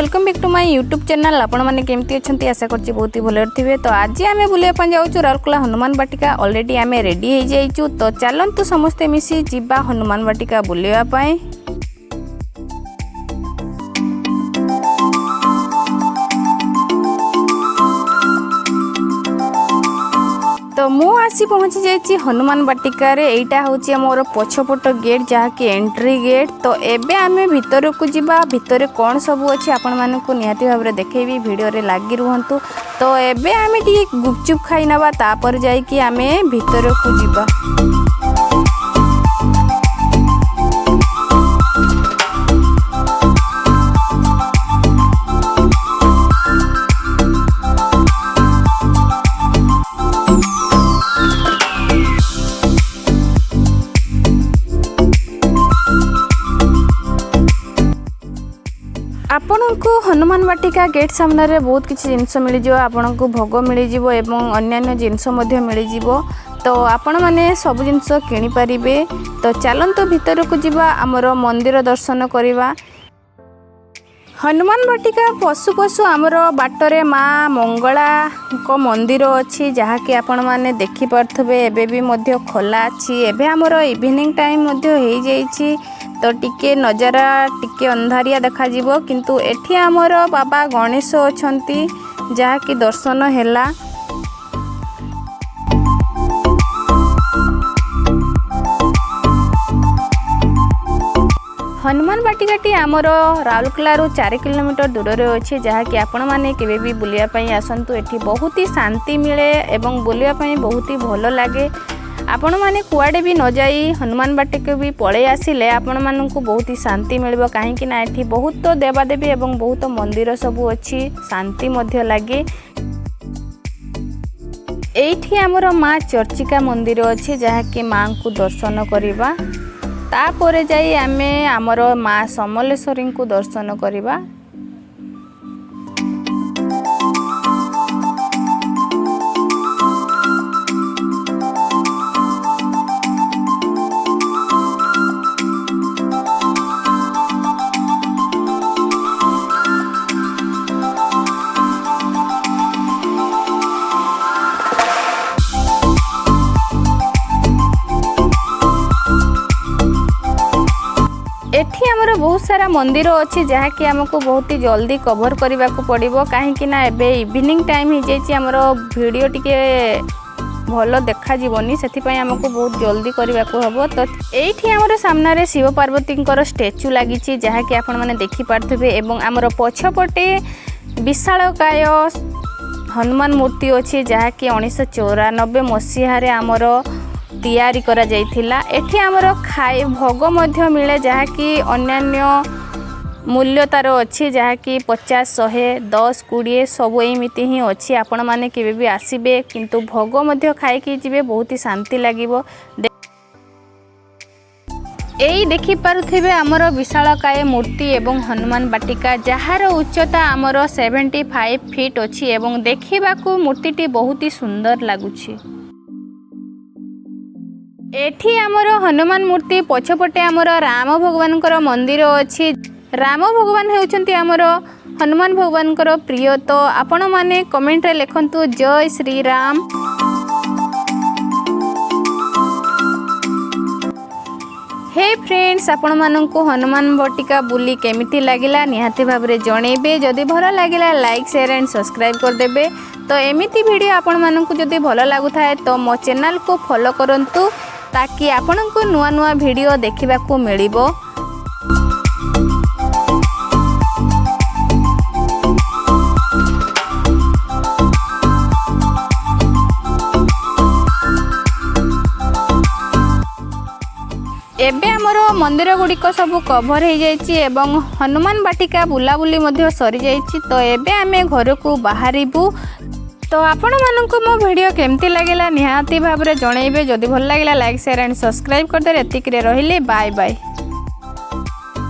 Welcome back to my YouTube channel. आपण माने केमती अछंती आशा करछि बहुत ही भले थिबे। तो आज आमे बुलिया पन जाउछु राउरकेला हनुमान वाटिका। ऑलरेडी आमे रेडी हो जाइछु। तो चलंतु समस्ते मिसी जिबा हनुमान वाटिका बुलिया पई। तो मु आसी पहुँची जाइए हनुमान वाटिका रे। एटा होची हमर पछपट गेट जहाँकि एंट्री गेट। तो एबे आमे भितर को जिबा। भितर कौन सब अच्छी आपण मानकु निहाती भाव रे देखेबी, वीडियो रे लागी रुहंतु। तो एबे आमे टी गुपचुप खाई नबा, तापर जाई कि आमे भितर को जिबा। आपनको हनुमान वाटिका गेट सामने रे बहुत किसी जिनस मिल जाव। आपनको भोग मिल जाव एवं अन्यान्य जिनस मध्य मिल जाव। तो आपण माने सब जिनस किनि परिबे। तो चलंतु भितर को जिबा, हमरो मंदिर दर्शन करिबा। हनुमान वाटिका पशु पशु आमर बाटरे माँ मंगला को मंदिर अच्छी जहाँकि आपण माने देखि पारथबे। एबे भी मध्य खोला अच्छी। एबे हमरो इवनिंग टाइम मध्य हो जाइछि। तो टिके नजारा टिके अंधारिया देखा जिवो, किंतु एठी हमर बाबा गणेश अछंती जहाँकि दर्शन हैला। हनुमान वाटिकाटी आमर राउरकेला 4 किलोमीटर दूर रे अच्छे, जहाँकि आपण माने केबे भी बुलिया पई आसंतु। एठी बहुत ही शांति मिले एवं बुलिया पई बहुत ही भलो लागे। आपण माने कुआडे भी न जाई हनुमान वाटिका भी पळे आसिले आपण माननकु बहुत ही शांति मिलबो। काहेकि ना एठी बहुत देवादेवी एवं बहुत मंदिर सब अच्छी, शांति मध्य लागे। एठी हमर माँ चर्चिका मंदिर अच्छे जहाँकि माँ को दर्शन करिबा। तापरे जाई आमे हमर माँ समलेश्वरी को दर्शन करिबा। एठी हमर बहुत सारा मंदिर अच्छी जहाँकि आमको बहुत ही जल्दी कवर करने को पड़ो। कहीं ना एबे इवनिंग टाइम हो जाइए, हमर वीडियो टिके भल देखा जीवनी, से आमको बहुत जल्दी करने को हम। तो ये आमर सामने शिव पार्वती स्टैचू लगी जहाँकि आपण मैंने देखी पार्थे। एवं आमर पछपटे विशालकाय हनुमान मूर्ति अच्छी जहाँकि 1994 मसीह आमर तैयारी करा जाइथिला। एठी हमर खाई भोग मध्य मिले जहाँकि अन्यान्य मूल्य तार अच्छी, जहाँकि 50, 100, 10, 20 सब एमिति ही अच्छी। आपण माने केबे भी आसीबे, किंतु भोग मध्य खाई कि जिवे, बहुत ही शांति लागिवो। एई देखि पारुथिबे हमर विशालकाय मूर्ति एवं हनुमान वाटिका जहार उच्चता हमर 75 फीट अच्छी एवं देखिबाकू मूर्तिटी बहुत ही सुंदर लागुछि। एठी आमर हनुमान मूर्ति पछपटे आमर राम भगवान मंदिर अच्छी। राम भगवान होउछंती आमर हनुमान भगवान प्रिय। तो आपण माने कमेंट रे लिखंतु जय श्री राम। हे फ्रेंड्स, आपण माननकु हनुमान वाटिका बुली केमिति लागिला निहाती भाव रे जणेबे। जदि भलो लागिला लाइक शेयर एंड सब्सक्राइब कर देबे। तो एमिति वीडियो आपण माननकु जदि भलो लागु थाए तो मो चैनल को फॉलो करंतु, ताकि आपनको नुआ नुआ वीडियो देखिबा को मिलिबो। एबे हमरो मंदिर गुड़िक सब कवर हो जाइछि एवं हनुमान वाटिका बुलाबुली मध्य सरी जाइछि। तो एबे आमे घर को बाहरिबु। तो आपण माननको मो वीडियो केमती लागिला निहाती भाव रे जणेबे। जदि भल लागिला लाइक शेयर एंड सब्सक्राइब कर दे। एतिक रे रहिले बाय बाय।